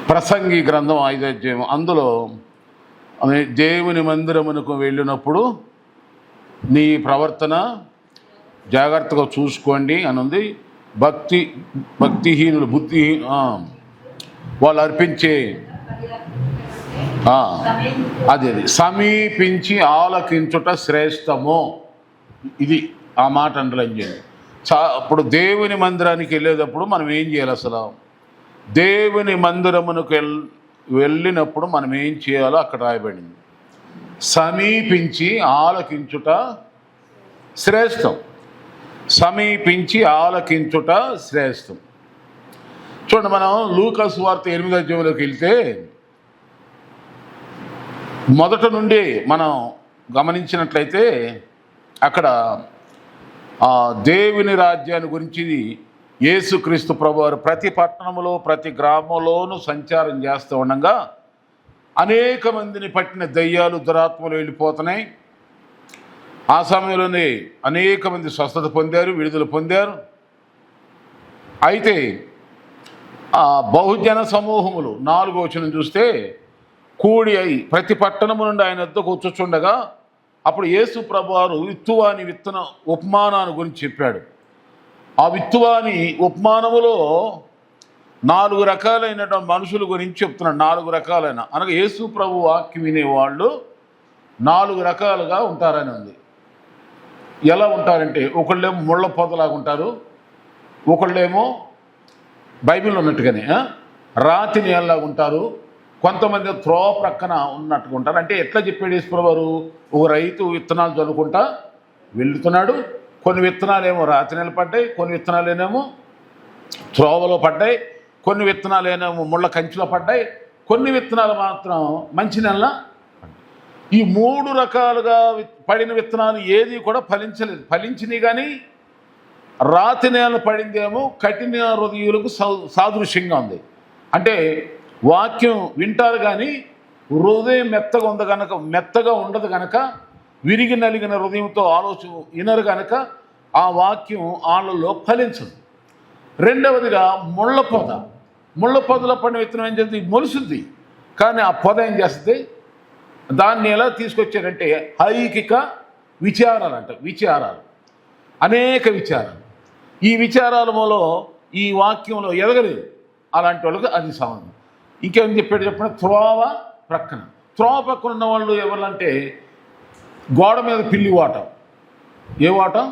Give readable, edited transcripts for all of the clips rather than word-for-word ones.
ప్రసంగి గ్రంథం 5వ అధ్యాయం. అందులో దేవుని మందిరమునకు వెళ్ళినప్పుడు నీ ప్రవర్తన జాగ్రత్తగా చూసుకోండి అని ఉంది. భక్తిహీనులు వాళ్ళు అర్పించే అది సమీపించి ఆలకించుట శ్రేష్టము. ఇది ఆ మాట అండర్లైన్ చేయండి. అప్పుడు దేవుని మందిరానికి వెళ్ళేటప్పుడు మనం ఏం చేయాలి? అసలు దేవుని మందిరమునకు వెళ్ళినప్పుడు మనం ఏం చేయాలో అక్కడ రాయబడింది. సమీపించి ఆలకించుట శ్రేష్టం. సమీపించి ఆలకించుట శ్రేష్టం. చూడండి, మనం లూకా సువార్త 8వ అధ్యాయంలోకి వెళ్తే మొదట నుండి మనం గమనించినట్లయితే అక్కడ దేవుని రాజ్యాన్ని గురించి యేసుక్రీస్తు ప్రభువారు ప్రతి పట్టణంలో ప్రతి గ్రామంలోనూ సంచారం చేస్తూ ఉండగా అనేక మందిని పట్టిన దయ్యాలు దురాత్మలు వెళ్ళిపోతున్నాయి. ఆ సమయంలోనే అనేక మంది స్వస్థత పొందారు, విడుదల పొందారు. అయితే బహుజన సమూహములు 4వ వచనం చూస్తే కూడి అయి ప్రతి పట్టణము నుండి ఆయన వద్దకు వచ్చుచుండగా అప్పుడు యేసు ప్రభువారు విత్తువాని విత్తన ఉపమానాన్ని గురించి చెప్పాడు. ఆ విత్తువాని ఉపమానములో 4 రకాలైనటువంటి మనుషుల గురించి చెప్తున్నాడు. 4 రకాలైన అనగా యేసు ప్రభు వాక్యం వినేవాళ్ళు 4 రకాలుగా ఉంటారని ఉంది. ఎలా ఉంటారంటే, ఒకళ్ళేమో ముళ్ళ పొదలాగా ఉంటారు, ఒకళ్ళేమో బైబిల్ ఉన్నట్టుగానే రాతి నేలలాగా ఉంటారు, కొంతమంది త్రోవ ప్రక్కన ఉన్నట్టుగా ఉంటారు. అంటే ఎట్లా చెప్పాడు యేసు ప్రభువారు? ఒక రైతు విత్తనాలు చల్లుకుంటా వెళ్తున్నాడు. కొన్ని విత్తనాలేమో రాతి నేల పడ్డాయి, కొన్ని విత్తనాలేనేమో త్రోవలో పడ్డాయి, కొన్ని విత్తనాలేనేమో ముళ్ళ కంచిలో పడ్డాయి, కొన్ని విత్తనాలు మాత్రం మంచి నెల. ఈ 3 రకాలుగా పడిన విత్తనాలు ఏది కూడా ఫలించలేదు. ఫలించినవి కానీ రాతి నేల పడిందేమో కఠిన హృదయులకు సాదృశ్యంగా ఉంది. అంటే వాక్యం వింటారు కానీ హృదయం మెత్తగా ఉండదు కనుక విరిగి నలిగిన హృదయంతో ఆలోచన వినరు కనుక ఆ వాక్యం వాళ్ళలో ఫలించదు. రెండవదిగా ముళ్ళ పొదలో పడిన విత్తనం ఏం చేస్తుంది? మొలుస్తుంది. కానీ ఆ పొద ఏం చేస్తుంది? దాన్ని ఎలా తీసుకొచ్చారంటే ఐకిక విచారాలు అంట. అనేక విచారాలు. ఈ విచారాలలో ఈ వాక్యంలో ఎదగలేదు. అలాంటి వాళ్ళకి అది సంబంధం. ఇంకేం చెప్పాడు చెప్పిన త్రోవ ప్రక్కన ఉన్న వాళ్ళు ఎవరంటే గోడ మీద పిల్లి వాటం. ఏ వాటం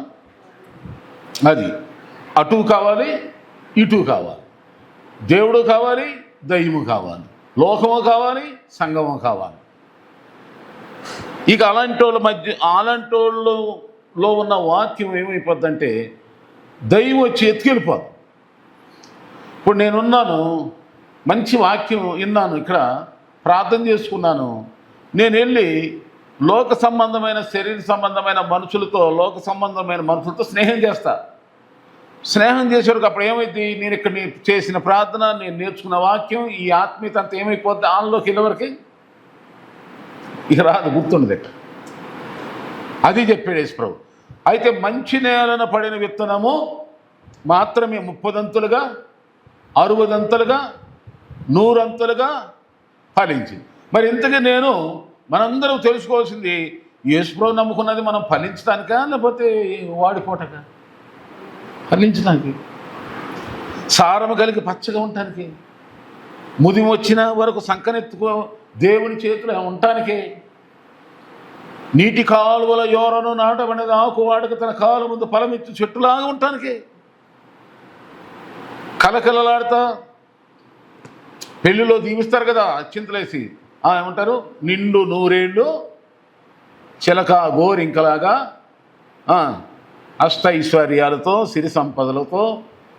అది? అటు కావాలి, ఇటు కావాలి, దేవుడు కావాలి, దయ్యము కావాలి, లోకము కావాలి, సంగము కావాలి. ఇక అలాంటి వాళ్ళలో ఉన్న వాక్యం ఏమైపోద్దంటే దయ్యం వచ్చి ఎత్తుకెళ్ళిపోదు. ఇప్పుడు నేనున్నాను, మంచి వాక్యం విన్నాను, ఇక్కడ ప్రార్థన చేసుకున్నాను, నేను వెళ్ళి లోక సంబంధమైన శరీర సంబంధమైన లోక సంబంధమైన మనుషులతో స్నేహం చేస్తా. స్నేహం చేసేవారికి అప్పుడు ఏమైంది? నేను ఇక్కడ చేసిన ప్రార్థన, నేను నేర్చుకున్న వాక్యం, ఈ ఆత్మీయత అంతా ఏమైపోద్ది? ఆన్లోకి వెళ్ళేవరకు ఇక రాదు, గుర్తుండదు. అది చెప్పాడు యేసు ప్రభు. అయితే మంచి నేలన పడిన విత్తనము మాత్రమే 30 అంతులుగా 60 అంతులుగా 100 అంతులుగా ఫలించింది. మరి ఇంతకీ మనందరం తెలుసుకోవాల్సింది, యేసు ప్రభు నమ్ముకున్నది మనం ఫలించడానికా లేకపోతే వాడిపోటగా? ఫలించడానికి, సారము కలిగి పచ్చగా ఉండటానికి, ముదిమి వచ్చిన వరకు సంకనెత్తుకో దేవుని చేతిలో ఉండటానికే, నీటి కాలువల యోరను నాటబడినది ఆకు వాడక తన కాలు ముందు ఫలమిచ్చు చెట్టులాగా ఉండటానికే, కలకలలాడుతా పెళ్ళిలో దీవిస్తారు కదా అచ్చింతలేసి, ఏమంటారు? నిండు 100 ఏళ్ళు చిలక గోరింకలాగా అష్టైశ్వర్యాలతో, సిరి సంపదలతో,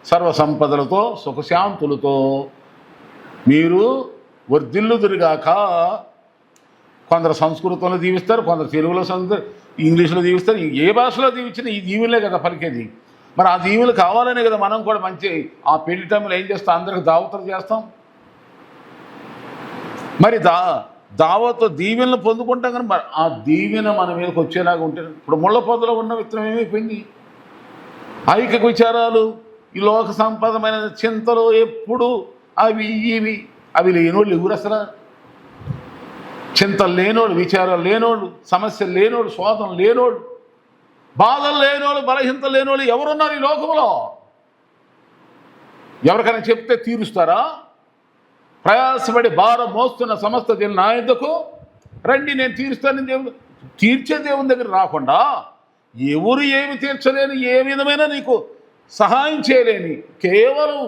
సర్వసంపదలతో, సుఖశాంతులతో మీరు వర్ధిల్లుదురుగాక. కొందరు సంస్కృతంలో దీవిస్తారు, కొందరు తెలుగులో ఇంగ్లీష్లో దీవిస్తారు. ఏ భాషలో దీవించినా ఈ దీవులే కదా పలికేది. మరి ఆ దీవులు కావాలనే కదా మనం కూడా మంచి ఆ పెళ్లి టైంలో ఏం చేస్తాం? అందరికి దావతులు చేస్తాం. మరి దావతో దీవెనలు పొందుకుంటాం. కానీ మరి ఆ దీవెన మన మీదకి వచ్చేలాగా ఉంటే, ఇప్పుడు ముళ్ళ పొదలో ఉన్న విత్తనం ఏమైపోయింది? ఐకిక విచారాలు, ఈ లోక సంపదమైన చింతలు, ఎప్పుడు అవి ఇవి అవి లేనోళ్ళు ఎవరు అసలు? చింతలు లేనోళ్ళు, విచారాలు లేనోళ్ళు, సమస్యలు లేనోళ్ళు, శోధన లేనోళ్ళు, బాధలు లేనోళ్ళు, బలహీనతలు లేనోళ్ళు ఎవరున్నారు ఈ లోకంలో? ఎవరికైనా చెప్తే తీరుస్తారా? ప్రయాసపడి భారం మోస్తున్న సమస్త జనులు నా యొద్దకు రండి, నేను తీరుస్తానని దేవుడు. తీర్చే దేవుని దగ్గర రాకుండా ఎవరు ఏమి తీర్చలేని, ఏ విధమైన నీకు సహాయం చేయలేని, కేవలం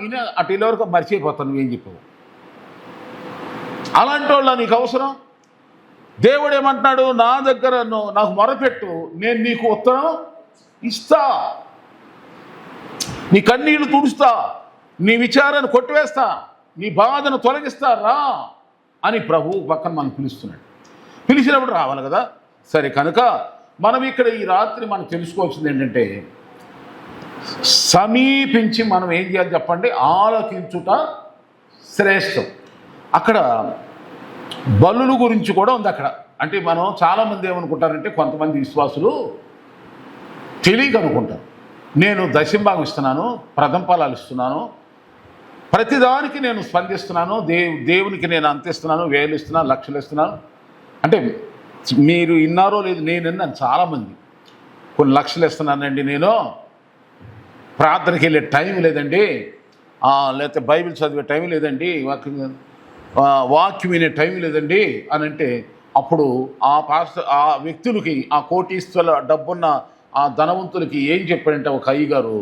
విన అటు వరకు మర్చిపోతాను నువ్వేం చెప్పావు. అలాంటి వాళ్ళ నీకు అవసరం? దేవుడు ఏమంటున్నాడు? నా దగ్గర నాకు మొరపెట్టు, నేను నీకు ఉత్తరం ఇస్తా, నీ కన్నీళ్లు తుడుస్తా, నీ విచారాన్ని కొట్టివేస్తా, నీ బాధను తొలగిస్తా, రా అని ప్రభు పక్కన మనం పిలుస్తున్నాడు. పిలిచినప్పుడు రావాలి కదా. సరే, కనుక మనం ఇక్కడ ఈ రాత్రి మనం తెలుసుకోవాల్సింది ఏంటంటే, సమీపించి మనం ఏం చేయాలి చెప్పండి? ఆలకించుట శ్రేష్టం. అక్కడ బలుల గురించి కూడా ఉంది అక్కడ. అంటే మనం చాలామంది ఏమనుకుంటారంటే, కొంతమంది విశ్వాసులు తెలియక అనుకుంటారు, నేను దశంభాగం ఇస్తున్నాను, ప్రథమ ఫలాలు ఇస్తున్నాను, ప్రతిదానికి నేను స్పందిస్తున్నాను, దేవునికి నేను అంత ఇస్తున్నాను, వేలు ఇస్తున్నాను, లక్షలు ఇస్తున్నాను. అంటే మీరు విన్నారో లేదు, నేను విన్నాను చాలామంది, కొన్ని లక్షలు ఇస్తున్నానండి, నేను ప్రార్థనకి వెళ్ళే టైం లేదండి, లేకపోతే బైబిల్ చదివే టైం లేదండి, వాక్యం వినే టైం లేదండి అని అంటే, అప్పుడు ఆ వ్యక్తులకి, ఆ కోటీశ్వరుల డబ్బున్న ఆ ధనవంతులకి ఏం చెప్పాడంటే ఒక అయ్యగారు,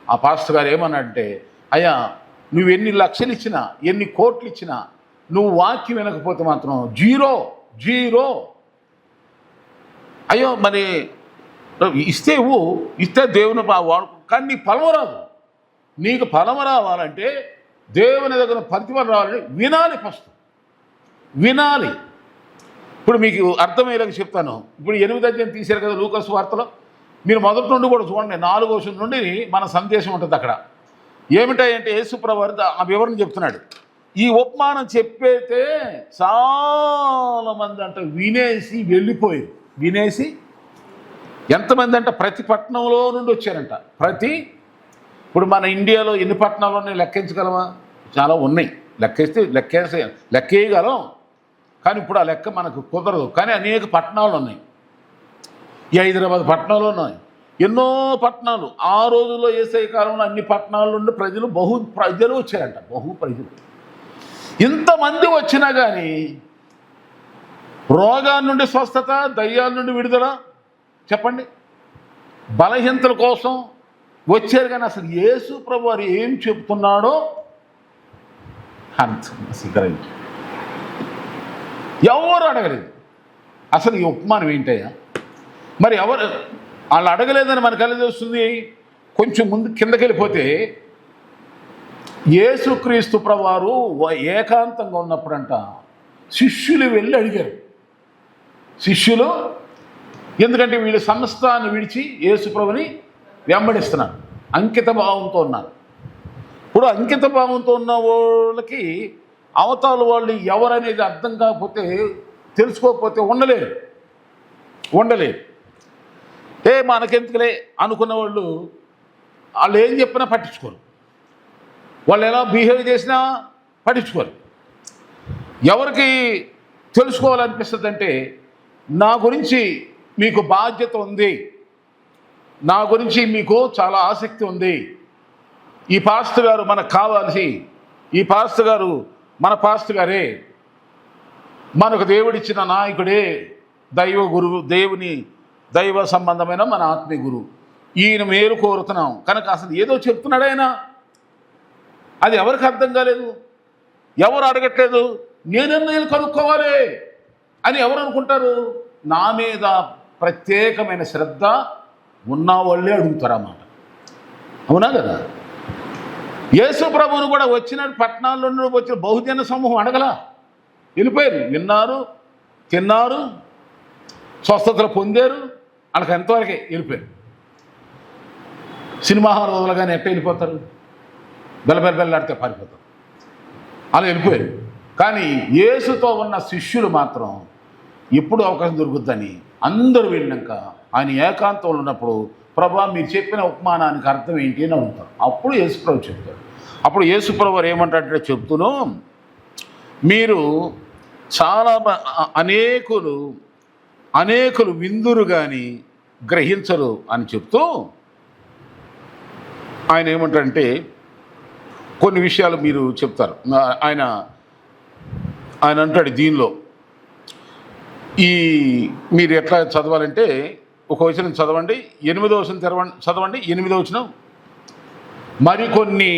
ఆ పాస్టర్ గారు ఏమన్నాడంటే, అయ్యా నువ్వు ఎన్ని లక్షలు ఇచ్చినా, ఎన్ని కోట్లు ఇచ్చినా, నువ్వు వాక్యం వినకపోతే మాత్రం జీరో జీరో. అయ్యో మరి ఇస్తే ఇస్తే దేవుని వాడు, కానీ నీ ఫలం రాదు. నీకు ఫలం రావాలంటే, దేవుని దగ్గర ప్రతిఫలం రావాలంటే వినాలి, ఫస్ట్ వినాలి. ఇప్పుడు మీకు అర్థమయ్యేలాగా చెప్తాను. ఇప్పుడు 8 అధ్యాయం తీశారు కదా లూకాసు వార్తలో, మీరు మొదటి నుండి కూడా చూడండి, 4వ వచనం నుండి మన సందేశం ఉంటుంది అక్కడ. ఏమిటాయంటే యేసుప్రభు ఆ వివరణ చెప్తున్నాడు. ఈ ఉపమానం చెప్పేతే చాలామంది అంట వినేసి వెళ్ళిపోయారు. వినేసి ఎంతమంది అంట ప్రతి పట్టణంలో నుండి వచ్చారంట. ఇప్పుడు మన ఇండియాలో ఎన్ని పట్టణాలు ఉన్నాయి లెక్కించగలమా? చాలా ఉన్నాయి. లెక్కేయగలం, కానీ ఇప్పుడు ఆ లెక్క మనకు కుదరదు. కానీ అనేక పట్టణాలు ఉన్నాయి. ఈ హైదరాబాద్ పట్టణాలు ఉన్నాయి, ఎన్నో పట్టణాలు. ఆ రోజుల్లో యేసయ్య కాలంలో అన్ని పట్టణాల నుండి బహు ప్రజలు వచ్చారంట. ప్రజలు ఇంతమంది వచ్చినా కానీ రోగాల నుండి స్వస్థత, దయ్యాల నుండి విడుదల, చెప్పండి, బలహీనతల కోసం వచ్చారు. కానీ అసలు యేసు ప్రభు వారు ఏం చెప్తున్నాడో స్వీకరించి ఎవరు అడగలేదు. అసలు ఈ ఉపమానం ఏంటయ్యా? మరి ఎవరు వాళ్ళు అడగలేదని మనకు ఎలా తెలుస్తుంది? కొంచెం ముందు కిందకి వెళ్ళిపోతే యేసుక్రీస్తు ప్రభువారు ఏకాంతంగా ఉన్నప్పుడంట శిష్యులు వెళ్ళి అడిగారు. శిష్యులు, ఎందుకంటే వీళ్ళు సమస్తాన్ని విడిచి యేసు ప్రభుని వెంబడిస్తున్నారు, అంకిత భావంతో ఉన్నారు. ఇప్పుడు అంకిత భావంతో ఉన్న వాళ్ళకి అవతాల వాళ్ళు ఎవరనేది అర్థం కాకపోతే, తెలుసుకోకపోతే ఉండలేరు. మనకెందుకులే అనుకున్న వాళ్ళు ఏం చెప్పినా పట్టించుకోరు. వాళ్ళు ఎలా బిహేవ్ చేసినా పట్టించుకోరు. ఎవరికి తెలుసుకోవాలనిపిస్తుంది అంటే, నా గురించి మీకు బాధ్యత ఉంది, నా గురించి మీకు చాలా ఆసక్తి ఉంది, ఈ పాస్టర్ గారు మనకు కావాల్సి, ఈ పాస్టర్ గారు మన పాస్టర్ గారే, మనకు దేవుడిచ్చిన నాయకుడే, దైవ గురువు, దైవ సంబంధమైన మన ఆత్మీయ గురువు, ఈయన మేలు కోరుతున్నాం కనుక అసలు ఏదో చెప్తున్నాడు ఆయన. అది ఎవరికి అర్థం కాలేదు, ఎవరు అడగట్లేదు. నేను కనుక్కోవాలి అని ఎవరు అనుకుంటారు? నా మీద ప్రత్యేకమైన శ్రద్ధ ఉన్న వాళ్ళే అడుగుతారన్నమాట. అవునా కదా? యేసు ప్రభువును కూడా వచ్చిన పట్టణాల్లో వచ్చిన బహుజన సమూహం అడగలా, వెళ్ళిపోయారు. విన్నారు, తిన్నారు, స్వస్థతలు పొందారు, వాళ్ళకి ఎంతవరకే వెళ్ళిపోయారు. సినిమా హాల్ వదలగానే ఎట్ట వెళ్ళిపోతారు? బెల్లబెల్లాడితే పారిపోతారు, అలా వెళ్ళిపోయారు. కానీ యేసుతో ఉన్న శిష్యులు మాత్రం ఎప్పుడు అవకాశం దొరుకుద్దని అందరూ వెళ్ళినాక ఆయన ఏకాంతంలో ఉన్నప్పుడు, ప్రభా మీరు చెప్పిన ఉపమానానికి అర్థం ఏంటి అని అడుగుతారు. అప్పుడు యేసుప్రభు చెప్తాడు. అప్పుడు యేసుప్రభు ఏమంటాడంటే చెప్తూను, మీరు చాలా అనేకులు విందురు కానీ గ్రహించరు అని చెప్తూ ఆయన ఏమంటారంటే కొన్ని విషయాలు మీరు చెప్తారు. ఆయన అంటాడు దీనిలో మీరు ఎట్లా చదవాలంటే ఒక వచనం చదవండి, 8వ వచనం చదవండి. 8వ వచనం, మరికొన్ని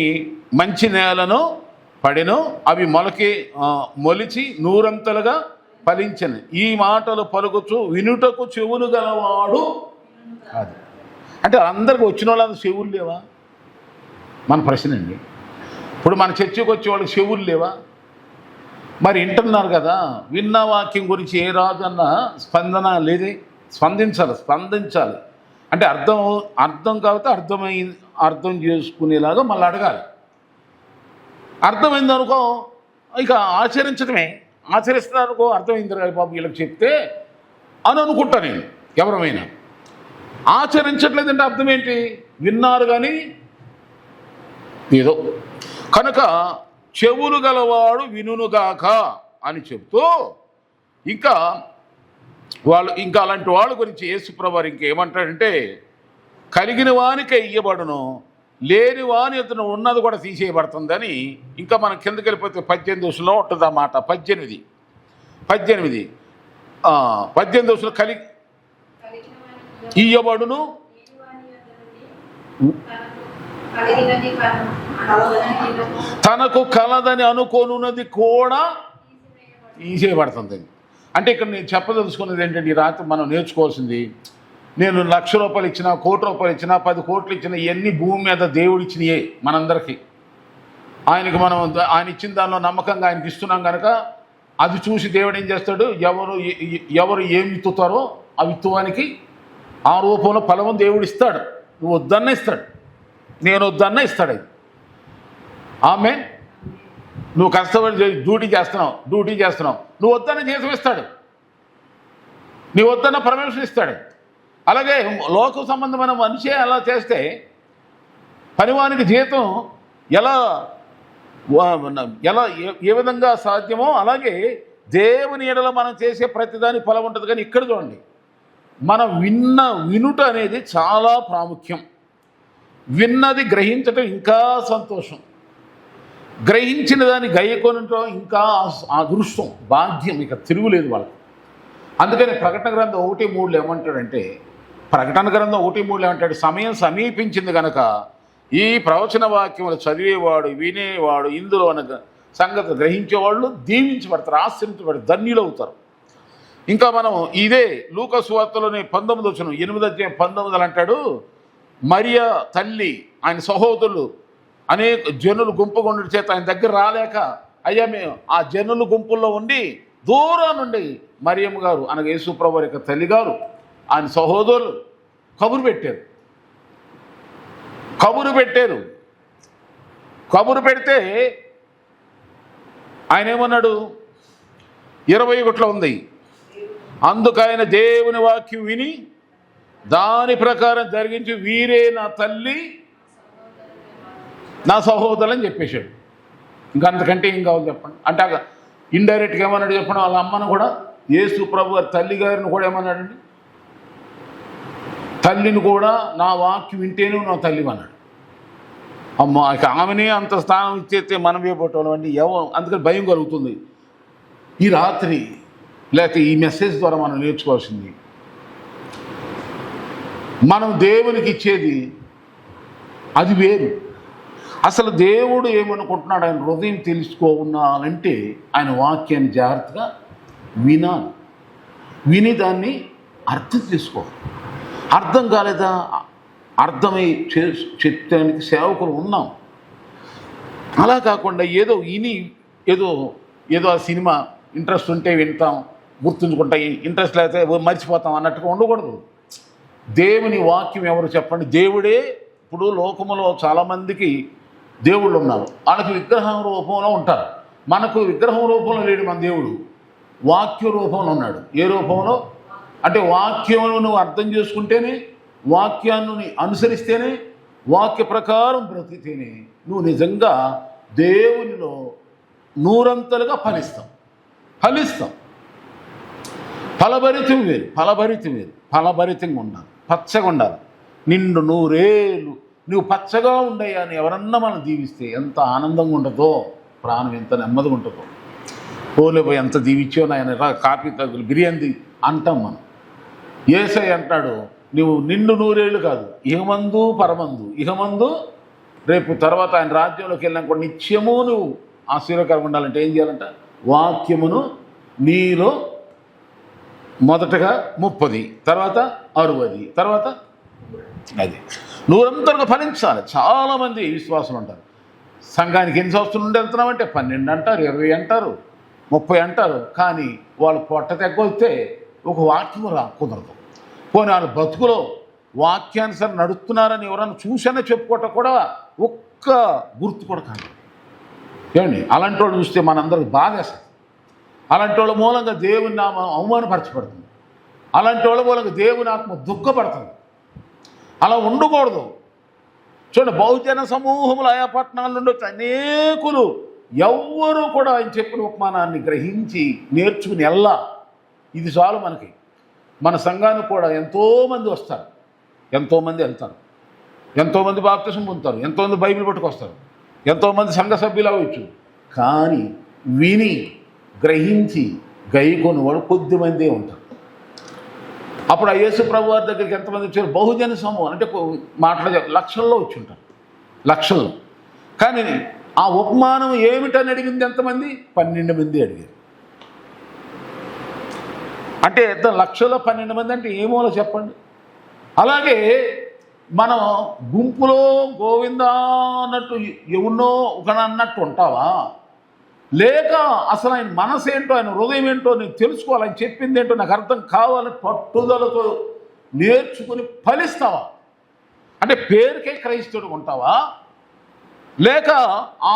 మంచి నేలను పడెను, అవి మొలిచి నూరంతలుగా ఫలించను. ఈ మాటలు పలుకుచు వినుటకు చెవులు గలవాడు కాదు. అంటే అందరికి వచ్చిన వాళ్ళందరూ చెవులు లేవా? మన ప్రశ్న అండి. ఇప్పుడు మన చర్చకు వచ్చే వాళ్ళకి చెవులు లేవా? మరి వింటున్నారు కదా, విన్న వాక్యం గురించి ఏ రాజు అన్న స్పందన లేదే. స్పందించాలి. అంటే అర్థం కాబట్టి అర్థం చేసుకునేలాగా మళ్ళీ అడగాలి. అర్థమైందనుకో ఇక ఆచరిస్తున్నారనుకో, అర్థమైంది కదా బాబు వీళ్ళకి చెప్తే అని అనుకుంటా నేను. ఎవరమైనా ఆచరించట్లేదంటే అర్థం ఏంటి? విన్నారు కానీ ఏదో. కనుక చెవులు గలవాడు వినుగాక అని చెప్తూ ఇంకా అలాంటి వాళ్ళ గురించి యేసుప్రభువారు ఇంకేమంటాడంటే, కలిగిన వానికే ఇయ్యబడును, లేని వాని అతను ఉన్నది కూడా తీసేయబడుతుందని. ఇంకా మనం కిందకి వెళ్ళిపోతే 18 ఉంటుంది ఆ మాట. 18 ఇయ్యబడును, తనకు కలదని అనుకోనున్నది కూడా తీసేయబడుతుంది. అంటే ఇక్కడ నేను చెప్పదలుచుకున్నది ఏంటంటే, ఈ రాత్రి మనం నేర్చుకోవాల్సింది, నేను ₹1,00,000 ఇచ్చినా, ₹1,00,00,000 ఇచ్చినా, 10 కోట్లు ఇచ్చినా, ఇవన్నీ భూమి మీద దేవుడు ఇచ్చినయే మనందరికీ. ఆయన ఇచ్చిన దానిలో నమ్మకంగా ఆయనకి ఇస్తున్నాం కనుక అది చూసి దేవుడు ఏం చేస్తాడు, ఎవరు ఏమి విత్తుతారో ఆ విత్తువానికి ఆ రూపంలో ఫలము దేవుడు ఇస్తాడు. నువ్వు వద్దన్న ఇస్తాడు, నేను వద్దన్న ఇస్తాడు. అది ఆమె నువ్వు కష్టపడి డ్యూటీ చేస్తున్నావు, నువ్వు వద్దన్న జీతం ఇస్తాడు, నీ వద్దన్న పరమేశ్వరుడు ఇస్తాడు. అలాగే లోక సంబంధమైన మనిషి అలా చేస్తే పనివానికి జీతం ఎలా ఏ విధంగా సాధ్యమో అలాగే దేవుని ఎడల మనం చేసే ప్రతిదాని ఫలం ఉంటుంది. కానీ ఇక్కడ చూడండి, మనం వినుట అనేది చాలా ప్రాముఖ్యం. విన్నది గ్రహించటం ఇంకా సంతోషం, గ్రహించిన దాన్ని గయ్యకొనటం ఇంకా అదృష్టం, భాగ్యం, ఇక తిరుగులేదు వాళ్ళకి. అందుకని ప్రకటన గ్రంథం 1:3 ఏమంటాడంటే, సమయం సమీపించింది కనుక ఈ ప్రవచన వాక్యములు చదివేవాడు, వినేవాడు, ఇందులో సంగతి గ్రహించేవాళ్ళు దీవించబడతారు, ఆశ్రయించబడతారు, ధన్యులు అవుతారు. ఇంకా మనం ఇదే లూకా సువార్తలోని 8:19 అంటాడు, మరియా తల్లి ఆయన సహోదరులు అనేక జనులు గుంపుగొండు చేత ఆయన దగ్గర రాలేక, అయ్యా మేము ఆ జనుల గుంపుల్లో ఉండి దూరం నుండి మరియమ్మ గారు అనగా యేసుప్రభువారి యొక్క తల్లిగారు ఆయన సహోదరులు కబురు పెడితే ఆయన ఏమన్నాడు, 21 ఉంది, అందుకైన దేవుని వాక్యం విని దాని ప్రకారం జరిగించి వీరే నా తల్లి నా సహోదరులు అని చెప్పేశాడు. ఇంకా అంతకంటే ఏం కావాలి చెప్పండి. అంటే ఇండైరెక్ట్గా ఏమన్నాడు చెప్పండి, వాళ్ళ అమ్మను కూడా, యేసు ప్రభు గారి తల్లి గారిని కూడా ఏమన్నాడండి, తల్లిని కూడా నా వాక్యం వింటేనే నా తల్లి అన్నాడు. అమ్మ ఇక ఆమెనే అంత స్థానం ఇచ్చేస్తే మనం వేయబోవటం అండి అందుకని భయం కలుగుతుంది. ఈ రాత్రి లేకపోతే ఈ మెసేజ్ ద్వారా మనం నేర్చుకోవాల్సింది, మనం దేవునికి ఇచ్చేది అది వేరు. అసలు దేవుడు ఏమనుకుంటున్నాడు, ఆయన హృదయం తెలుసుకోవాలంటే ఆయన వాక్యాన్ని జాగ్రత్తగా విని దాన్ని అర్థం చేసుకోవాలి. అర్థం కాలేదా, అర్థమై చెప్పడానికి సేవకులు ఉన్నాం. అలా కాకుండా ఏదో ఆ సినిమా ఇంట్రెస్ట్ ఉంటే వింటాం, గుర్తుంచుకుంటాయి, ఇంట్రెస్ట్ లేకపోతే మర్చిపోతాం అన్నట్టుగా ఉండకూడదు. దేవుని వాక్యం ఎవరు చెప్పండి, దేవుడే. ఇప్పుడు లోకములో చాలామందికి దేవుళ్ళు ఉన్నారు, వాళ్ళకి విగ్రహం రూపంలో ఉంటారు. మనకు విగ్రహం రూపంలో లేడు మన దేవుడు, వాక్య రూపంలో ఉన్నాడు. ఏ రూపంలో అంటే వాక్యమును నువ్వు అర్థం చేసుకుంటేనే, వాక్యాన్ని అనుసరిస్తేనే, వాక్య ప్రకారం బ్రతికితేనే నువ్వు నిజంగా దేవునిలో నూరంతలుగా ఫలిస్తాం. ఫలభరితం వేరు, ఫలభరితంగా ఉండాలి, పచ్చగా ఉండాలి. నిండు నూరేళ్ళు నువ్వు పచ్చగా ఉండయ్యా అని ఎవరన్నా మనం దీవిస్తే ఎంత ఆనందంగా ఉండదో, ప్రాణం ఎంత నెమ్మదిగా ఉంటుందో. పోలేపోయి ఎంత దీవిచ్చో నాయన కాఫీ తగ్గులు బిర్యానీ అంటాం మనం. యేసయ్య అంటాడు, నువ్వు నిండు నూరేళ్ళు కాదు, ఇహమందు పరమందు, ఇహమందు రేపు తర్వాత ఆయన రాజ్యంలోకి వెళ్ళినా కూడా నిత్యము నువ్వు ఆశీర్వకరంగా ఉండాలంటే ఏం చేయాలంట? వాక్యమును నీలో మొదటగా 30, తర్వాత 60, తర్వాత అది నూరంతరంగా ఫలించాలి. చాలామంది విశ్వాసులు ఉంటారు, సంఘానికి ఎన్ని సంవత్సరాల నుండి వెళ్తున్నామంటే 12 అంటారు, 20 అంటారు, 30 అంటారు. కానీ వాళ్ళు పొట్ట తెగ్గొస్తే ఒక వాక్యము కుదరదు. పోనీ వాళ్ళ బతుకులో వాక్యానుసారం నడుస్తున్నారని ఎవరన్నా చూసనే చెప్పుకోవటం కూడా ఒక్క గుర్తు కూడా కాదు. ఏమండి, అలాంటి వాళ్ళు చూస్తే మనందరికి బాధేస్తుంది. అలాంటి వాళ్ళ మూలంగా దేవుని నామం అవమానపరచబడుతుంది. అలాంటి వాళ్ళ మూలంగా దేవుని ఆత్మ దుఃఖపడుతుంది. అలా ఉండకూడదు. చూడండి, బహుజన సమూహములు ఆయా పట్టణాల నుండి వచ్చి అనేకులు ఎవ్వరూ కూడా ఆయన చెప్పిన ఉపమానాన్ని గ్రహించి నేర్చుకుని ఇది చాలు మనకి. మన సంఘానికి కూడా ఎంతోమంది వస్తారు, ఎంతోమంది వెళ్తారు, ఎంతోమంది బాప్తిసం పొందుతారు, ఎంతోమంది బైబిల్ పట్టుకొస్తారు, ఎంతోమంది సంఘ సభ్యులు అవ్వచ్చు. కానీ విని గ్రహించి గైకొని వాడు కొద్దిమందే ఉంటారు. అప్పుడు ఆ యేసు ప్రభు వారి దగ్గరికి ఎంతమంది వచ్చారు? బహుజన సమూహం అంటే లక్షల్లో వచ్చి ఉంటారు, లక్షల్లో. కానీ ఆ ఉపమానం ఏమిటని అడిగింది ఎంతమంది? 12 మంది అడిగారు. అంటే లక్షల్లో 12 మంది అంటే ఏమోలో చెప్పండి. అలాగే మనం గుంపులో గోవిందా అన్నట్టు ఎవరినో ఒక అన్నట్టు ఉంటావా? లేక అసలు ఆయన మనసు ఏంటో, ఆయన హృదయం ఏంటో నేను తెలుసుకోవాలి, ఆయన చెప్పింది ఏంటో నాకు అర్థం కావాలని పట్టుదలతో నేర్చుకుని ఫలిస్తావా? అంటే పేరుకే క్రైస్తవుడు ఉంటావా? లేక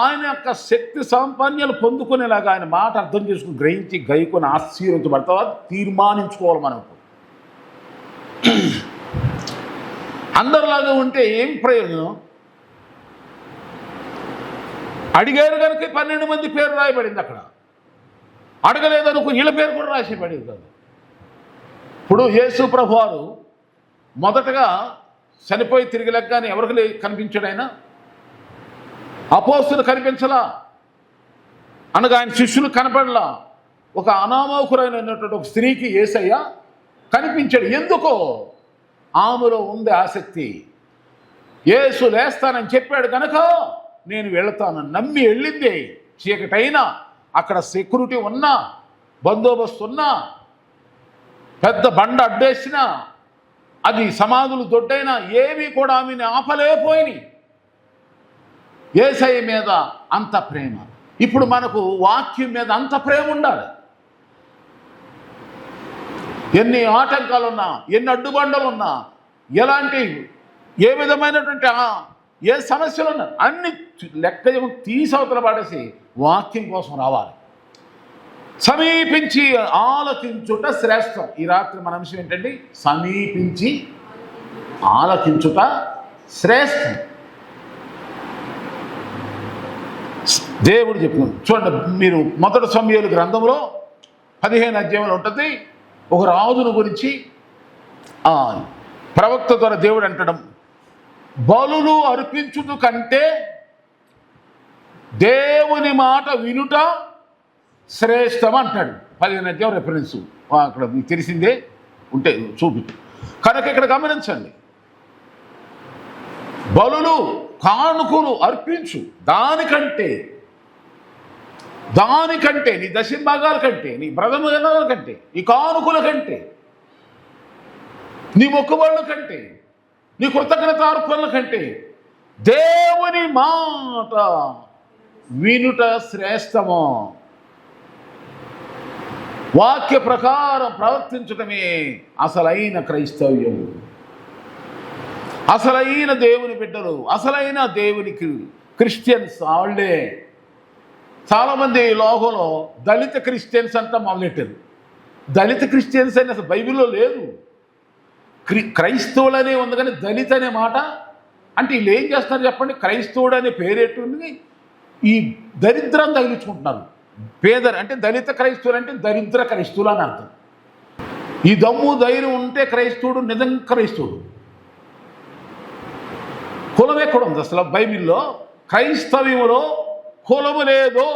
ఆయన యొక్క శక్తి సంపన్నులు పొందుకునేలాగా ఆయన మాట అర్థం చేసుకుని గ్రహించి గైకొని ఆశీర్వదించబడతావా? తీర్మానించుకోవాలి మనం. అందరిలాగా ఉంటే ఏం ప్రయోజనం? అడిగారు కనుక 12 మంది పేరు రాయబడింది. అక్కడ అడగలేదనుకో వీళ్ళ పేరు కూడా రాసి పడేది కాదు. ఇప్పుడు యేసు ప్రభు వారు మొదటగా చనిపోయి తిరిగి లెగ్గానే ఎవరికి కనిపించాడు? ఆయన అపోస్తులు కనిపించలా, అనగా ఆయన శిష్యులు కనపడలా. ఒక అనామకురైనటువంటి ఒక స్త్రీకి యేసయ్య కనిపించాడు. ఎందుకో ఆమెలో ఉంది ఆసక్తి. యేసు లేస్తానని చెప్పాడు కనుక నేను వెళతానని నమ్మి వెళ్ళింది. చీకటైనా అక్కడ సెక్యూరిటీ ఉన్నా, బందోబస్తు ఉన్నా, పెద్ద బండ అడ్డేసినా, అది సమాధులు దొడ్డైనా ఏమీ కూడా ఆమెను ఆపలేకపోయినాయి. యేసయ్య మీద అంత ప్రేమ. ఇప్పుడు మనకు వాక్యం మీద అంత ప్రేమ ఉండాలి. ఎన్ని ఆటంకాలున్నా, ఎన్ని అడ్డుబండలున్నా, ఏ విధమైనటువంటి ఏ సమస్యలు ఉన్నా అన్ని లెక్క తీసవతల పాడేసి వాక్యం కోసం రావాలి. సమీపించి ఆలకించుట శ్రేష్టం. ఈ రాత్రి మన అంశం ఏంటండి? సమీపించి ఆలకించుట శ్రేష్టం. దేవుడు చెప్పినాడు. చూడండి, మీరు మొదటి సమూయేలు గ్రంథంలో 15 అధ్యాయంలో ఉంటుంది. ఒక రాజును గురించి ప్రవక్త ద్వారా దేవుడు అంటడం, బలులు అర్పించుట కంటే దేవుని మాట వినుట శ్రేష్టం అంటాడు. 15 అధ్యాయం రెఫరెన్స్ అక్కడ మీకు తెలిసిందే ఉంటే చూపించు. కనుక ఇక్కడ గమనించండి, బలులు కానుకలు అర్పించు, దానికంటే నీ దశంభాగాల కంటే, నీ ప్రథమ కంటే, నీ కానుకల కంటే, నీ మొక్కుబడుల కంటే, నీ కృతజ్ఞతార్పణల కంటే దేవుని మాట వినుట శ్రేష్టము. వాక్య ప్రకారం ప్రవర్తించటమే అసలైన క్రైస్తవ్యం. అసలైన దేవుని బిడ్డలు, అసలైన దేవునికి క్రిస్టియన్స్ వాళ్ళే. చాలామంది లోకంలో దళిత క్రిస్టియన్స్ అంతా మొదలెట్టారు. దళిత క్రిస్టియన్స్ అని అసలు బైబిల్లో లేదు. క్రైస్తవులనే ఉంది కానీ దళిత అనే మాట అంటే వీళ్ళు ఏం చేస్తారు చెప్పండి? క్రైస్తవుడు అనే పేరెట్టుంది, ఈ దరిద్రం తగిలించుకుంటున్నారు. అంటే దళిత క్రైస్తవులు అంటే దరిద్ర క్రైస్తవులు అని అర్థం. ఈ దమ్ము ధైర్యం ఉంటే క్రైస్తవుడు నిజంగా క్రైస్తవుడు. కులం ఎక్కడ ఉంది అసలు? బైబిల్లో క్రైస్తవ్యంలో కులము లేదు.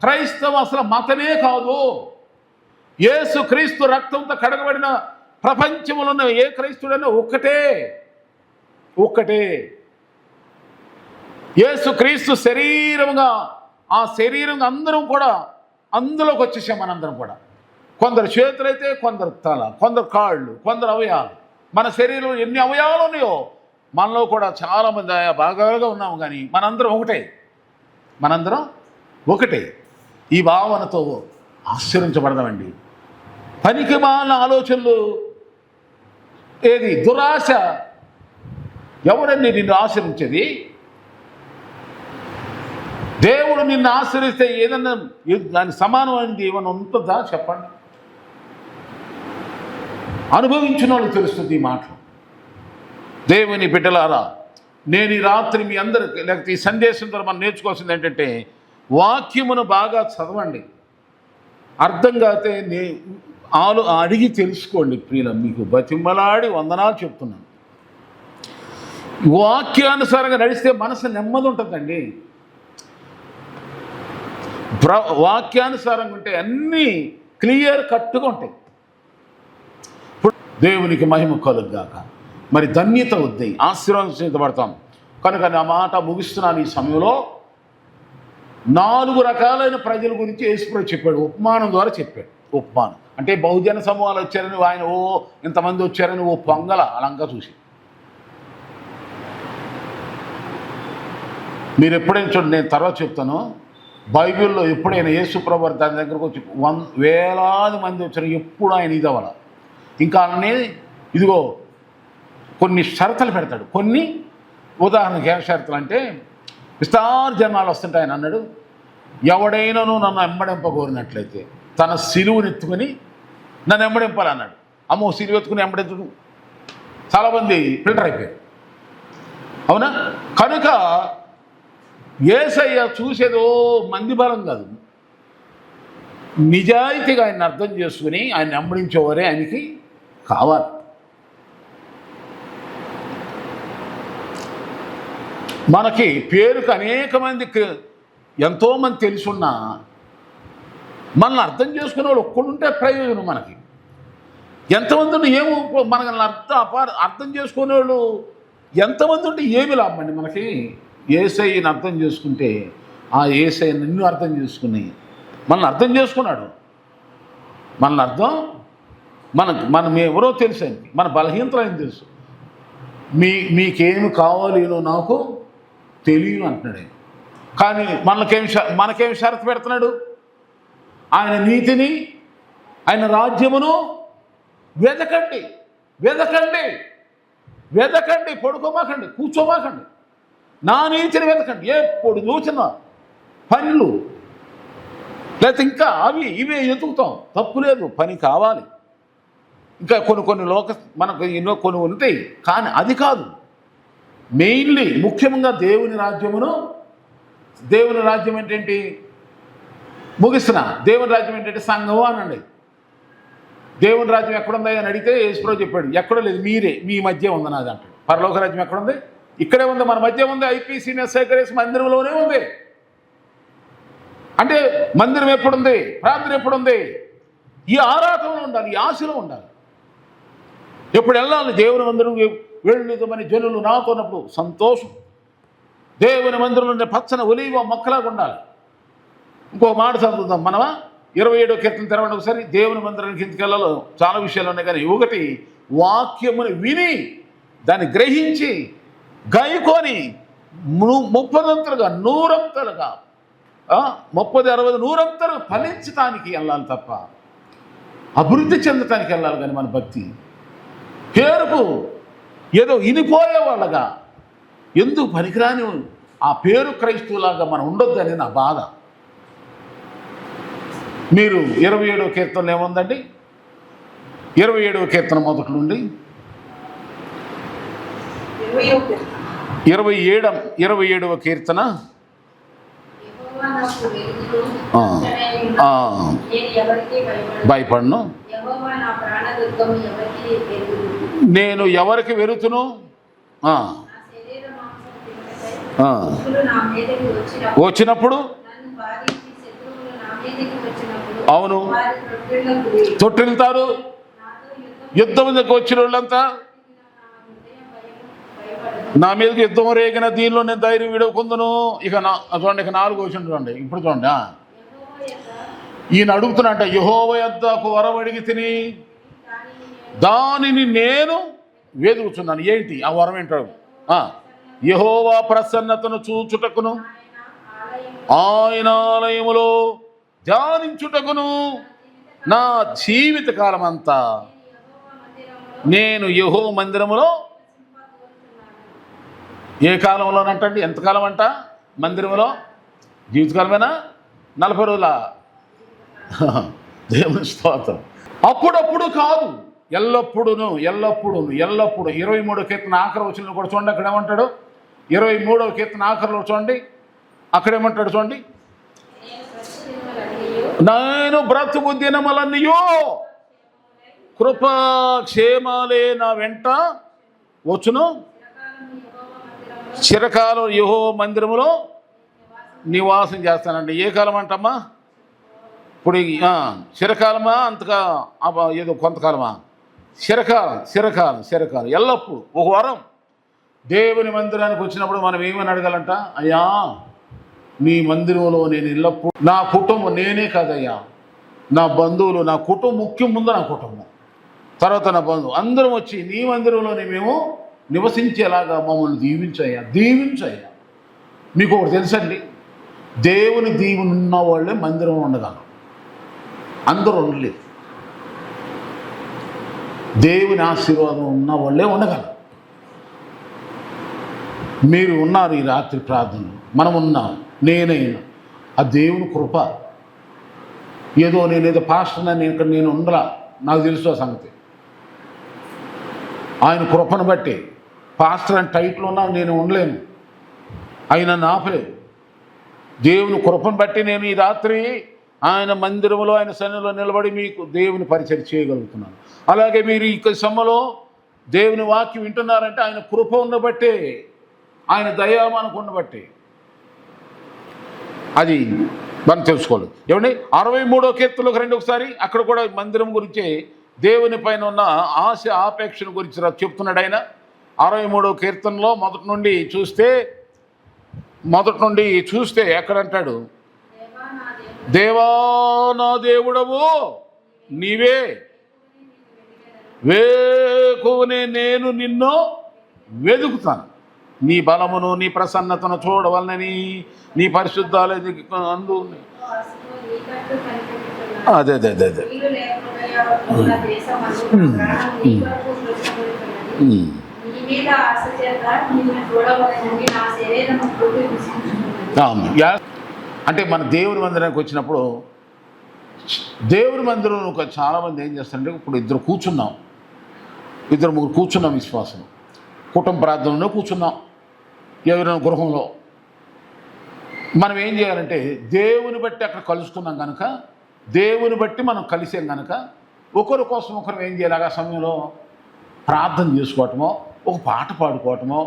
క్రైస్తవం అసలు మతమే కాదు. యేసు క్రీస్తు రక్తంతో కడగబడిన ప్రపంచంలో ఉన్న ఏ క్రైస్తవుడైనా ఒక్కటే. యేసు క్రీస్తు శరీరంగా, ఆ శరీరంగా అందరం కూడా అందులోకి వచ్చేసాం. మనందరం కూడా కొందరు చేతులైతే, కొందరు తల, కొందరు కాళ్ళు, కొందరు అవయవాలు. మన శరీరంలో ఎన్ని అవయవాలు ఉన్నాయో మనలో కూడా చాలామంది భాగాలుగా ఉన్నాము, కానీ మనందరం ఒకటే. ఈ భావనతో ఆశ్చర్యించబడదామండి. పనికి మాలిన ఆలోచనలు, ఏది దురాశ, ఎవరండి నిన్ను ఆశ్రయించేది? దేవుడు నిన్ను ఆశ్రయిస్తే ఏదన్నా దానికి సమానమైనది ఏమన్నా ఉంటుందా చెప్పండి? అనుభవించిన వాళ్ళకి తెలుస్తుంది ఈ మాటలు. దేవుని బిడ్డలారా, నేను ఈ రాత్రి మీ అందరికి, లేకపోతే ఈ సందేశం ద్వారా మనం నేర్చుకోవాల్సింది ఏంటంటే, వాక్యమును బాగా చదవండి. అర్థం కాతే అడిగి తెలుసుకోండి. ప్రియుల, మీకు బతిమలాడి వందనాలు చెప్తున్నాను. వాక్యానుసారంగా నడిస్తే మనసు నెమ్మది ఉంటుందండి. వాక్యానుసారంగా ఉంటే అన్నీ క్లియర్ కట్టుగా ఉంటాయి. దేవునికి మహిమ కలుగుగాక. మరి ధన్యత వద్ది, ఆశీర్వదించబడతాం. కనుక నా మాట ముగిస్తున్నాను. ఈ సమయంలో 4 రకాలైన ప్రజల గురించి యేసుప్రభువు చెప్పాడు. ఉపమానం ద్వారా చెప్పాడు. ఉపమానం అంటే బహుజన సమూహాలు వచ్చారని ఆయన ఇంతమంది వచ్చారని పొంగల అలంగా చూసి. మీరు ఎప్పుడైనా చూడండి, నేను తర్వాత చెప్తాను. బైబిల్లో ఎప్పుడైనా యేసుప్రభువు దాని దగ్గరకు వచ్చి వేలాది మంది వచ్చారు, ఎప్పుడు ఆయన ఇదవల. ఇంకా అనేది ఇదిగో కొన్ని షరతులు పెడతాడు. కొన్ని ఉదాహరణకి ఏం షరతులు అంటే, విస్తార జనాలు వస్తుంటే ఆయన అన్నాడు, ఎవడైనాను నన్ను వెంబడింపగోరినట్లయితే తన సిలువనెత్తుకుని నన్ను వెంబడింపాలన్నాడు. అమ్మో, సిలువ ఎత్తుకుని వెంబడించడు చాలామంది ఫిల్టర్ అయిపోయారు, అవునా? కనుక యేసయ్య చూసేదో మంది బలం కాదు, నిజాయితీగా ఆయన అర్థం చేసుకుని ఆయన వెంబడించేవారే ఆయనకి కావాలి. మనకి పేరుకు అనేక మందికి ఎంతోమంది తెలుసున్నా మనల్ని అర్థం చేసుకునే వాళ్ళు ఒక్కడుంటే ప్రయోజనం. మనకి ఎంతమంది ఉంటే ఏమో, మనల్ని అర్థం చేసుకునే వాళ్ళు ఎంతమంది ఉంటే ఏమి లాభం అండి మనకి? యేసయ్యని అర్థం చేసుకుంటే, ఆ యేసయ్య నిన్ను అర్థం చేసుకుని మనల్ని అర్థం చేసుకున్నాడు. మనం ఎవరో తెలుసు ఆయనకి, మన బలహీనతలు ఆయన తెలుసు. మీకేమి కావాలేనో నాకు తెలియదు అంటున్నాడు ఆయన. కానీ మనకేం షరతు పెడుతున్నాడు? ఆయన నీతిని, ఆయన రాజ్యమును వెదకండి. పడుకోమాకండి, కూర్చోమాకండి, నా నీతిని వెతకండి. ఎప్పుడు చూసిన పనులు లేకపోతే ఇంకా ఇవే ఎదుగుతాం, తప్పు లేదు, పని కావాలి. ఇంకా కొన్ని మనకు ఎన్నో కొన్ని ఉంటాయి, కానీ అది కాదు. మెయిన్లీ ముఖ్యంగా దేవుని రాజ్యం ఏంటంటే, ముగిస్తున్నా, దేవుని రాజ్యం ఏంటంటే సంఘం అనండి. దేవుని రాజ్యం ఎక్కడుందా అని అడిగితే యేసుప్రభువు చెప్పాడు, ఎక్కడో లేదు, మీ మధ్య ఉంది నాది అంటాడు. పరలోక రాజ్యం ఎక్కడుంది? ఇక్కడే ఉంది, మన మధ్య ఉంది. ఐపీసీ మెస్సైకరేస్ మందిరంలోనే ఉంది. అంటే మందిరం ఎప్పుడుంది? ప్రార్థన ఎప్పుడుంది? ఈ ఆరాధనలో ఉండాలి, ఈ ఆశలో ఉండాలి. ఎప్పుడు వెళ్ళాలి? దేవుని మందిరం వెళ్ళుదమని జనులు నాతో ఉన్నప్పుడు సంతోషం. దేవుని మందిరంలో ఉండే పచ్చని ఒలీవ మొక్కలాగా ఉండాలి. ఇంకో మాట చదువుదాం మనమా, 27వ కీర్తన తెరవండి ఒకసారి. దేవుని మందిరానికి ఎందుకు వెళ్ళాలో చాలా విషయాలు ఉన్నాయి, కానీ ఒకటి వాక్యముని విని దాన్ని గ్రహించి గైకొని 30 100 30 60 100 ఫలించటానికి వెళ్ళాలి తప్ప అభివృద్ధి చెందటానికి వెళ్ళాలి. కానీ మన భక్తి పేరుకు ఏదో ఇనిపోయే వాళ్ళగా, ఎందుకు పనికిరాని ఆ పేరు క్రైస్తవులాగా మనం ఉండొద్దని నా బాధ. మీరు 27వ కీర్తనలో ఏముందండి? 27వ కీర్తన మొదటి నుండి 27వ కీర్తన. ఆ, ఆ, నేను ఎవరికి భయపడను, యెహోవా నా ప్రాణదుర్గము, ఎవరికి ఎరుగుదును. నేను ఎవరికి వెరుతును, నా శరీర మాంసం తినుటకై శత్రువులు నా మీదకి వచ్చినప్పుడు నన్ను బాధించి శత్రువులు నా మీదకి వచ్చినప్పుడు అవును వారి తొట్టిళ్ళకు గురి. తొట్టిల్తారు. నాతో యుద్ధం మీదకి వచ్చిన వాళ్ళంతా నా హృదయ భయపడదు. నా మీదకి యుద్ధం రేగిన దీనిలో నేను ధైర్యం విడవకుందును. ఇక చూడండి, ఇక 4వ వచనం చూడండి. ఇప్పుడు చూడండి, యెహోవా యొక్క ఈయన అడుగుతున్నట్ట, యెహోవా యొద్దకు వరం అడిగి తిని దానిని నేను వెదుగుతున్నాను. ఏంటి ఆ వరం? ఏంటాడు? యెహోవా ప్రసన్నతను చూచుటకును ఆయన ఆలయములో ధ్యానించుటకును నా జీవిత కాలం అంతా నేను యెహోవా మందిరములో. ఏ కాలంలోనంటండి? ఎంతకాలం అంట మందిరములో? జీవితకాలమేనా? 40 రోజుల? దేవుని స్తోత్రం. అప్పుడప్పుడు కాదు, ఎల్లప్పుడూను ఎల్లప్పుడూను ఎల్లప్పుడు. 23వ కీర్తన ఆఖరి వచనంలో కూడా చూడండి, అక్కడ ఏమంటాడు? 23వ కీర్తన ఆఖరిలో చూడండి, అక్కడేమంటాడు చూడండి. నేను బ్రతుకు దినములన్నయో కృపాక్షేమాలే నా వెంట వచ్చును, చిరకాలం యెహోవా మందిరములో నివాసం చేస్తానండి. ఏ కాలం అంటమ్మా? ఇప్పుడు చిరకాలమా, అంతగా ఏదో కొంతకాలమా? చిరకాలం ఎల్లప్పుడు. ఒక వరం. దేవుని మందిరానికి వచ్చినప్పుడు మనం ఏమని అడగాలంట? అయ్యా నీ మందిరంలో నేను ఎల్లప్పుడు, నా కుటుంబం, నేనే కాదయ్యా, నా బంధువులు, నా కుటుంబం ముఖ్యం. ముందు నా కుటుంబం, తర్వాత నా బంధువు, అందరం వచ్చి నీ మందిరంలోనే మేము నివసించేలాగా మమ్మల్ని దీవించయ్యా. మీకు ఒకటి తెలుసండి, దేవుని దీవెన ఉన్న వాళ్ళే మందిరం ఉండగలరు, అందరూ ఉండలేదు. దేవుని ఆశీర్వాదం ఉన్న వాళ్ళే ఉండగలరు. మీరు ఉన్నారు ఈ రాత్రి ప్రార్థనలు, మనం ఉన్నాం, నేనైనా. ఆ దేవుని కృప. నేనేదో పాస్టర్ని నేను ఉండలా, నాకు తెలుసు ఆ సంగతి. ఆయన కృపను బట్టి పాస్టర్ అని టైటిల్ ఉన్నా నేను ఉండలేను, ఆయన ఆపలేదు. దేవుని కృపను బట్టి నేను ఈ రాత్రి ఆయన మందిరంలో, ఆయన సన్నిధిలో నిలబడి మీకు దేవుని పరిచయం చేయగలుగుతున్నాను. అలాగే మీరు ఈ సమ్మలో దేవుని వాక్యం వింటున్నారంటే ఆయన కృప ఉండబట్టే, ఆయన దయ మనకు ఉండబట్టే. అది మనం తెలుసుకోలేదు. ఏమండి? 63వ కీర్తనలోకి రండి ఒకసారి. అక్కడ కూడా మందిరం గురించి, దేవుని పైన ఉన్న ఆశ ఆపేక్షను గురించి చెప్తున్నాడు ఆయన. 63వ కీర్తనలో మొదటి నుండి చూస్తే ఎక్కడంటాడు? దేవా నా దేవుడవు నీవే, వేకువనే నేను నిన్ను వెదుకుతాను. నీ బలమును నీ ప్రసన్నతను చూడవలనని నీ పరిశుద్ధాలే అందు. అదే అంటే మన దేవుని మందిరానికి వచ్చినప్పుడు, దేవుని మందిరం చాలామంది ఏం చేస్తారంటే, ఇప్పుడు ఇద్దరు ముగ్గురు కూర్చున్నాం విశ్వాసం, కుటుంబ ప్రార్థనలో కూర్చున్నాం, ఎవరైనా గృహంలో. మనం ఏం చేయాలంటే, దేవుని బట్టి అక్కడ కలుసుకున్నాం కనుక, దేవుని బట్టి మనం కలిసాం కనుక, ఒకరి కోసం ఒకరు ఏం చేయాలి? ఆ సమయంలో ప్రార్థన చేసుకోవటమో, ఒక పాట పాడుకోవటమో,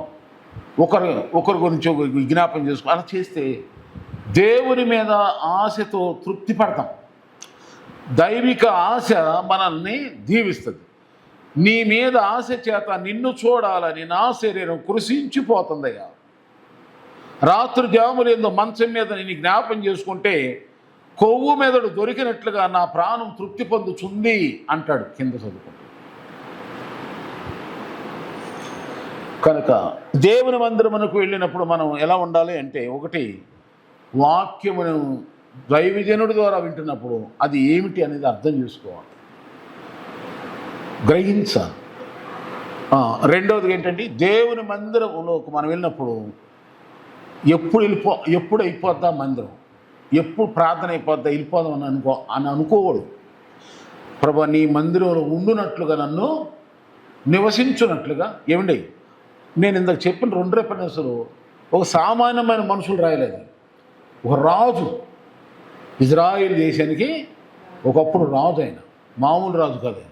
ఒకరి గురించి ఒక విజ్ఞాపన చేసుకో, అలా చేస్తే దేవుని మీద ఆశతో తృప్తి పడతాం. దైవిక ఆశ మనల్ని దీవిస్తుంది. నీ మీద ఆశ చేత నిన్ను చూడాలని నా శరీరం కృషించిపోతుందయ్యా. రాత్రి జాములేందో మంచం మీద నేను జ్ఞాపం చేసుకుంటే కొవ్వు మెదడు దొరికినట్లుగా నా ప్రాణం తృప్తి పొందుతుంది అంటాడు కింద చదువుకుంటూ. కనుక దేవుని మందిరమునకు వెళ్ళినప్పుడు మనం ఎలా ఉండాలి అంటే, ఒకటి, వాక్యమును దైవజనుడి ద్వారా వింటున్నప్పుడు అది ఏమిటి అనేది అర్థం చేసుకోవాలి, గ్రహించాలి. రెండవది ఏంటంటే, దేవుని మందిరంలోకి మనం వెళ్ళినప్పుడు ఎప్పుడు అయిపోద్దా మందిరం, ఎప్పుడు ప్రార్థన అయిపోద్దా, వెళ్ళిపోదాం అని అనుకోకూడదు. ప్రభు నీ మందిరంలో ఉండునట్లుగా, నన్ను నివసించున్నట్లుగా. ఏమండి, నేను ఇందాక చెప్పిన 2 రెఫరెన్సులు ఒక సామాన్యమైన మనుషులు రాయలేదు. ఒక రాజు ఇజ్రాయిల్ దేశానికి ఒకప్పుడు రాజు, ఆయన మామూలు రాజు కాదు. ఆయన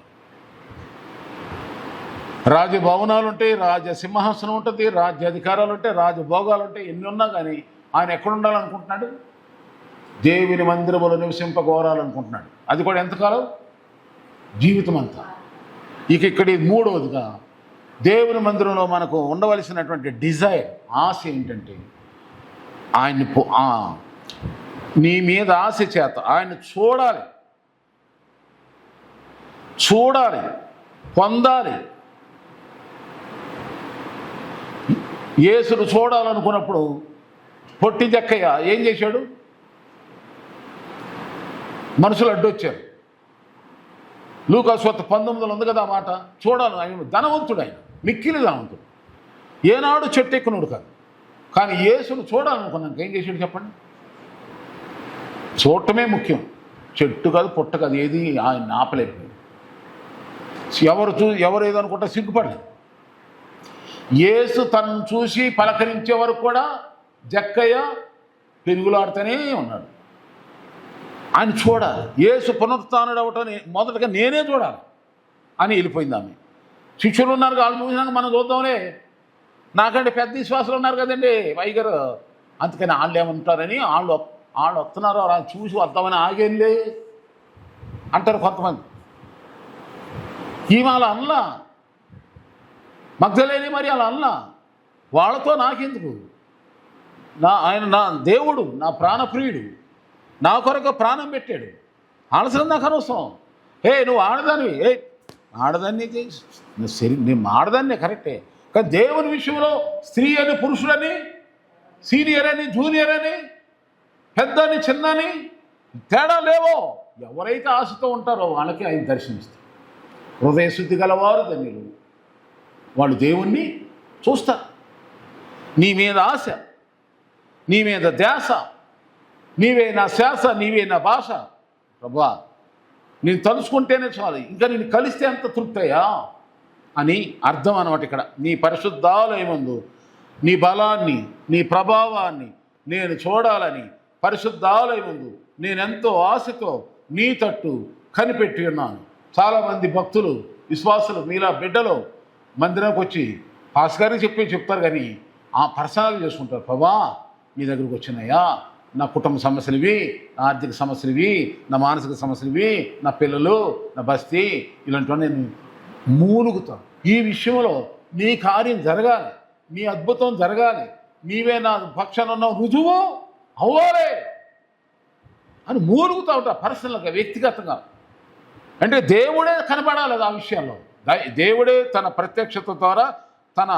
రాజభవనాలు ఉంటాయి, రాజసింహాసనం ఉంటుంది, రాజ్యాధికారాలు ఉంటాయి, రాజభోగాలు ఉంటాయి, ఎన్ని ఉన్నా కానీ ఆయన ఎక్కడ ఉండాలనుకుంటున్నాడు? దేవుని మందిరములో నివసింపగోరాలనుకుంటున్నాడు. అది కూడా ఎంతకాలం? జీవితం అంతా. ఇక్కడ మూడవదిగా దేవుని మందిరంలో మనకు ఉండవలసినటువంటి డిజైర్, ఆశ ఏంటంటే ఆయన్ని నీ మీద ఆశ చేత ఆయన చూడాలి, పొందాలి. యేసును చూడాలనుకున్నప్పుడు పొట్టి జక్కయ్య ఏం చేశాడు? మనుషులు అడ్డొచ్చారు. లూకాసు వార్త 19 ఉంది కదా ఆ మాట. చూడాలి, ఆయన ధనవంతుడు, ఆయన మిక్కిలి ధనవంతుడు, ఏనాడు చెట్టు ఎక్కనుడు కాదు. కానీ యేసును చూడాలనుకున్నాక ఏం చేశాడు చెప్పండి? చూడటమే ముఖ్యం, చెట్టు కాదు, పుట్ట కాదు, ఏది ఆయన ఆపలేదు. ఎవరు ఏదో అనుకుంటా సిగ్గుపడలేదు. యేసు తనను చూసి పలకరించే వరకు కూడా జక్కయ్య పెరుగులాడుతూనే ఉన్నాడు. ఆయన చూడాలి. యేసు పునరుత్థానుడు అవటం మొదటగా నేనే చూడాలి అని వెళ్ళిపోయింది ఆమె. శిష్యులు ఉన్నారు, వాళ్ళు చూసినాక మనం చూద్దాంలే, నాకంటే పెద్ద విశ్వాసాలు ఉన్నారు కదండి వైగర్, అందుకని వాళ్ళు ఏమంటారని వాళ్ళు వస్తున్నారు, వాళ్ళు చూసి వద్దామని ఆగేళ్ళే అంటారు కొంతమంది. ఈమె అలా అనలా, మగ్ధలేని మరి అలా అనలా. వాళ్ళతో నాకెందుకు? ఆయన నా దేవుడు, నా ప్రాణప్రియుడు, నా కొరకు ప్రాణం పెట్టాడు, ఆలస్యం నాకు అనవసరం. నువ్వు ఆడదానివి, ఆడదాన్ని నేను ఆడదాన్నే కరెక్టే, కానీ దేవుని విషయంలో స్త్రీ అని, పురుషులని, సీనియర్ అని, జూనియర్ అని, పెద్దని, చిన్నని తేడా లేవో. ఎవరైతే ఆశతో ఉంటారో వాళ్ళకి ఆయన దర్శనిస్తారు. హృదయశుద్ధి గలవారు ధన్యులు, వాళ్ళు దేవుణ్ణి చూస్తారు. నీ మీద ఆశ, నీ మీద ధ్యాస, నీవే నా శ్వాస, నీవే నా భాష. ప్రభా, నేను తలుచుకుంటేనే చాలు, ఇంకా నేను కలిస్తే ఎంత తృప్తయ్యా అని అర్థం అన్నమాట. ఇక్కడ నీ పరిశుద్ధాలయమందు నీ బలాన్ని, నీ ప్రభావాన్ని నేను చూడాలని పరిశుద్ధాలయమందు నేనెంతో ఆశతో నీ తట్టు కనిపెట్టి ఉన్నాను. చాలామంది భక్తులు, విశ్వాసులు, మీలా బిడ్డలు మందిరానికి వచ్చి పాస్గారికి చెప్తారు, కానీ పర్సనల్గా చేసుకుంటారు. ప్రభా, నీ దగ్గరకు వచ్చినాయా, నా కుటుంబ సమస్యలు ఇవి, నా ఆర్థిక సమస్యలు ఇవి, నా మానసిక సమస్యలు ఇవి, నా పిల్లలు, నా బస్తీ, ఇలాంటివన్నీ నేను మూలుగుతాను. ఈ విషయంలో నీ కార్యం జరగాలి, నీ అద్భుతం జరగాలి, నీవే నా పక్షాన ఉన్న రుజువు అవ్వాలి అని మూలుగుతూ ఉంటా పర్సనల్గా, వ్యక్తిగతంగా. అంటే దేవుడే కనబడాలి ఆ విషయాల్లో. దేవుడే తన ప్రత్యక్షత ద్వారా తన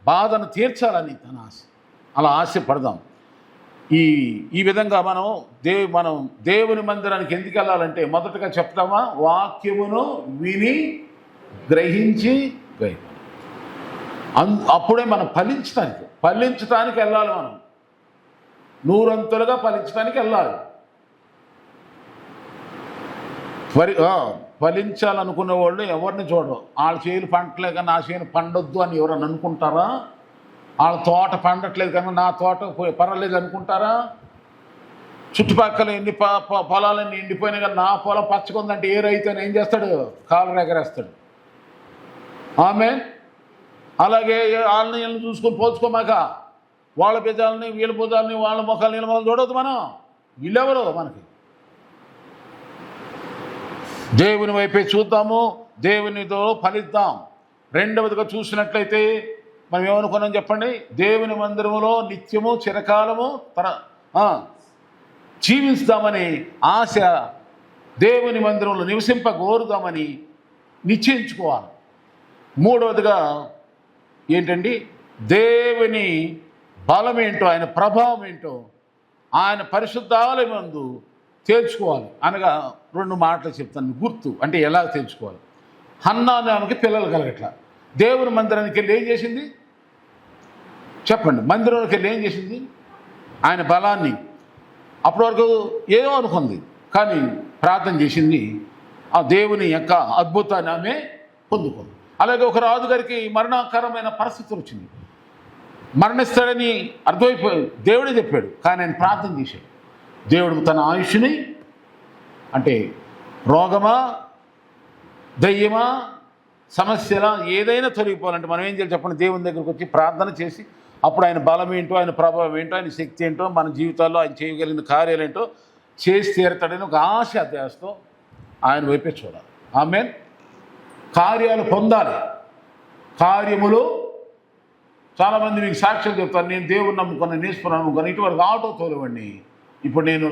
బాధను తీర్చాలని తన ఆశ. అలా ఆశపడదాం. ఈ విధంగా మనం దేవుని మందిరానికి ఎందుకు వెళ్ళాలంటే మొదటగా చెప్తామా, వాక్యమును విని గ్రహించి అప్పుడే మనం ఫలించడానికి వెళ్ళాలి. మనం నూరంతులుగా ఫలించడానికి వెళ్ళాలి. ఫలించాలనుకునే వాళ్ళు ఎవరిని చూడరు. వాళ్ళ చేలు పంటలేక నా చేను పండొద్దు అని ఎవరన్నా అనుకుంటారా? వాళ్ళ తోట పండట్లేదు కనుక నా తోట పర్వాలేదు అనుకుంటారా? చుట్టుపక్కల ఎన్ని పొలాలన్నీ ఎండిపోయినా కానీ నా పొలం పచ్చకుందంటే ఏ రైతు అని ఏం చేస్తాడు? కాలు ఎగరేస్తాడు. ఆమె అలాగే వాళ్ళని వీళ్ళని చూసుకొని పోల్చుకోమాక, వాళ్ళ బీజాలని, వీళ్ళ భుజాలని, వాళ్ళ ముఖాలు, వీళ్ళ ముఖాలు చూడవద్దు. మనం వీళ్ళెవరు? మనకి దేవుని వైపే చూద్దాము, దేవునితో ఫలిద్దాం. రెండవదిగా చూసినట్లయితే మనం ఏమనుకున్నాం చెప్పండి? దేవుని మందిరములో నిత్యము చిరకాలము జీవిస్తామని ఆశ, దేవుని మందిరంలో నివసింపగోరుదామని నిశ్చయించుకోవాలి. మూడవదిగా ఏంటండి? దేవుని బలం ఏంటో, ఆయన ప్రభావం ఏంటో ఆయన పరిశుద్ధాలయమందు తేల్చుకోవాలి. అనగా 2 మాటలు చెప్తాను, గుర్తు అంటే ఎలా తేల్చుకోవాలి. హన్నా అనే ఆమెకి పిల్లలు కలగట్లా. దేవుని మందిరానికి వెళ్ళి ఏం చేసింది చెప్పండి? మందిరానికి వెళ్ళి ఏం చేసింది? ఆయన బలాన్ని అప్పటి వరకు ఏదో అనుకుంది, కానీ ప్రార్థన చేసింది, ఆ దేవుని యొక్క అద్భుతాన్ని ఆమె పొందుకుంది. అలాగే ఒక రాజుగారికి మరణకరమైన పరిస్థితి వచ్చింది. మరణిస్తాడని అర్థమైపోయి దేవుడే చెప్పాడు, కానీ ఆయన ప్రార్థన చేశాడు. దేవుడు తన ఆయుష్ని అంటే రోగమా, దయ్యమా, సమస్యలా ఏదైనా తొలగిపోవాలంటే మనం ఏం చేయాలి చెప్పండి? దేవుని దగ్గరికి వచ్చి ప్రార్థన చేసి అప్పుడు ఆయన బలం ఏంటో, ఆయన ప్రభావం ఏంటో, ఆయన శక్తి ఏంటో, మన జీవితాల్లో ఆయన చేయగలిగిన కార్యాలు ఏంటో చేసి తీరతాడని ఒక ఆశ అధ్యాసతో ఆయన వైపే చూడాలి. ఆమేన్. కార్యాలు పొందాలి. కార్యములు చాలామంది మీకు సాక్ష్యాలు చెప్తారు. నేను దేవుని నమ్ముకున్నాను, నేర్చుకున్నాను నమ్ముకున్నాను, ఇటువరకు ఆటో తోలేవాడిని, ఇప్పుడు నేను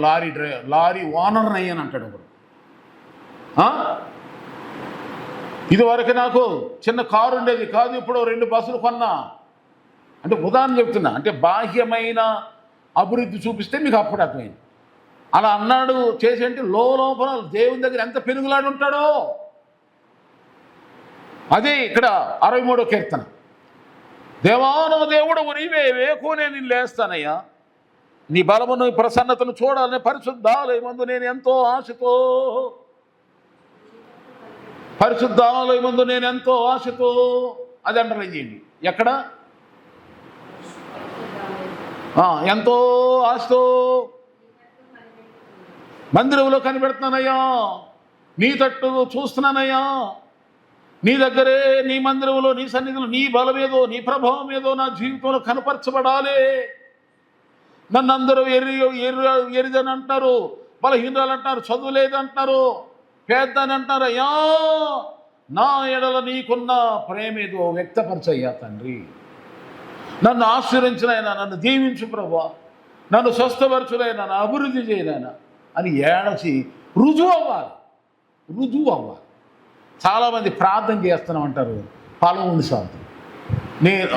లారీ ఓనర్ని అయ్యాను అంటాడు ఒకడు. ఇదివరకు నాకు చిన్న కారు ఉండేది కాదు, ఇప్పుడు 2 బస్సులు కొన్నా అంటే ఉదాహరణ చెప్తున్నా. అంటే బాహ్యమైన అభివృద్ధి చూపిస్తే మీకు అప్పుడు అర్థమైంది. అలా అన్నాడు చేసేంటే లోపల దేవుని దగ్గర ఎంత పెనుగులాడు ఉంటాడో. అదే ఇక్కడ 63వ కీర్తన. దేవానో దేవుడు నీవే, వేకునే నేను లేస్తానయ్యా, నీ బలమును ప్రసన్నతను చూడాలని పరిశుద్ధాలయమందు నేను ఎంతో ఆశతో, పరిశుద్ధాలయమందు నేను ఎంతో ఆశతో, అది అండర్లైన్ చేయండి. ఎక్కడ? ఎంతో ఆశతో మందిరంలో కనిపెడుతున్నానయ్యా, నీ తట్టు చూస్తున్నానయ్యా, నీ దగ్గరే, నీ మందిరంలో, నీ సన్నిధిలో నీ బలమేదో, నీ ప్రభావం ఏదో నా జీవితంలో కనపరచబడాలి. నన్ను అందరూ ఎరిదని అంటారు, బలహీనరాలు అంటారు, చదువు లేదంటారు, పేద అని అంటారు. అయ్యా నా ఎడల నీకున్న ప్రేమేదో వ్యక్తపరచయ్యా తండ్రి. నన్ను ఆశ్రయించినైనా, నన్ను దీవించు ప్రభువా, నన్ను స్వస్థపరచులైనా, నన్ను అభివృద్ధి చేయనైనా అని ఏడచి రుజువు అవ్వాలి. చాలామంది ప్రార్థన చేస్తున్నామంటారు, ఫలం ఉంది శాంతం.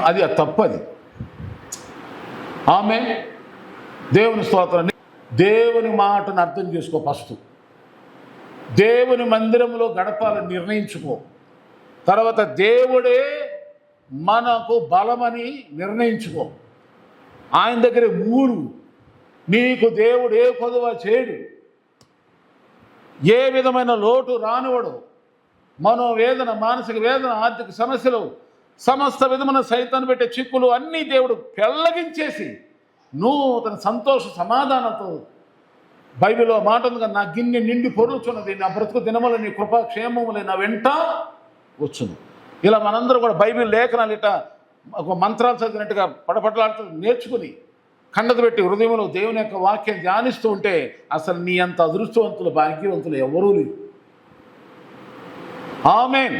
అది తప్పది. ఆమె దేవుని స్తోత్రం. దేవుని మాటను అర్థం చేసుకో. ఫస్ట్ దేవుని మందిరంలో గడపాలని నిర్ణయించుకో. తర్వాత దేవుడే మనకు బలమని నిర్ణయించుకో. ఆయన దగ్గర మూడు. నీకు దేవుడు ఏ కొదువ చేయడు, ఏ విధమైన లోటు రానివాడు. మనోవేదన, మానసిక వేదన, ఆర్థిక సమస్యలు, సమస్త విధమైన సైతాన్ని పెట్టే చిక్కులు అన్నీ దేవుడు పెళ్ళగించేసి నూతన సంతోష సమాధానంతో, బైబిల్లో మాట ఉందిగా, నా గిన్నె నిండి పొరుచున్నది, నా బ్రతుకు దినములు నీ కృపాక్షేమములే నా వెంట వచ్చును. ఇలా మనందరూ కూడా బైబిల్ లేఖనాలు ఇట ఒక మంత్రాలు చదివినట్టుగా పడపడలాడుతూ నేర్చుకుని కండత పెట్టి హృదయంలో దేవుని యొక్క వాక్యం ధ్యానిస్తూ ఉంటే అసలు నీ అంత అదృష్టవంతులు, భాగ్యవంతులు ఎవరూ లేరు. ఆమేన్.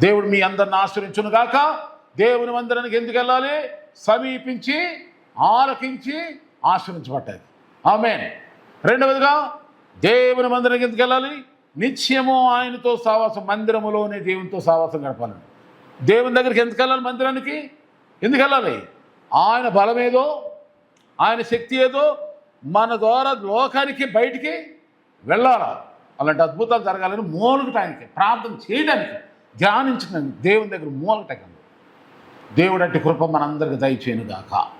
దేవుడు మీ అందరిని ఆశ్రయించును గాక. దేవుని మందిరానికి ఎందుకు వెళ్ళాలి? సమీపించి ఆలకించి ఆశ్రయించబట్టాలి. ఆమేన్. రెండవదిగా దేవుని మందిరానికి ఎందుకు వెళ్ళాలి? నిత్యము ఆయనతో సావాసం, మందిరములోనే దేవునితో సావాసం గడపాలని. దేవుని దగ్గరికి ఎందుకు వెళ్ళాలి? మందిరానికి ఎందుకు వెళ్ళాలి? ఆయన బలమేదో, ఆయన శక్తి ఏదో మన ద్వారా లోకానికి బయటికి వెళ్ళాలా. అలాంటి అద్భుతాలు జరగాలని మూలగటానికి, ప్రార్థన చేయడానికి, ధ్యానించడానికి దేవుని దగ్గర మూలగటానికి దేవుడు అట్టి కృప మనందరికి దయచేయును గాక.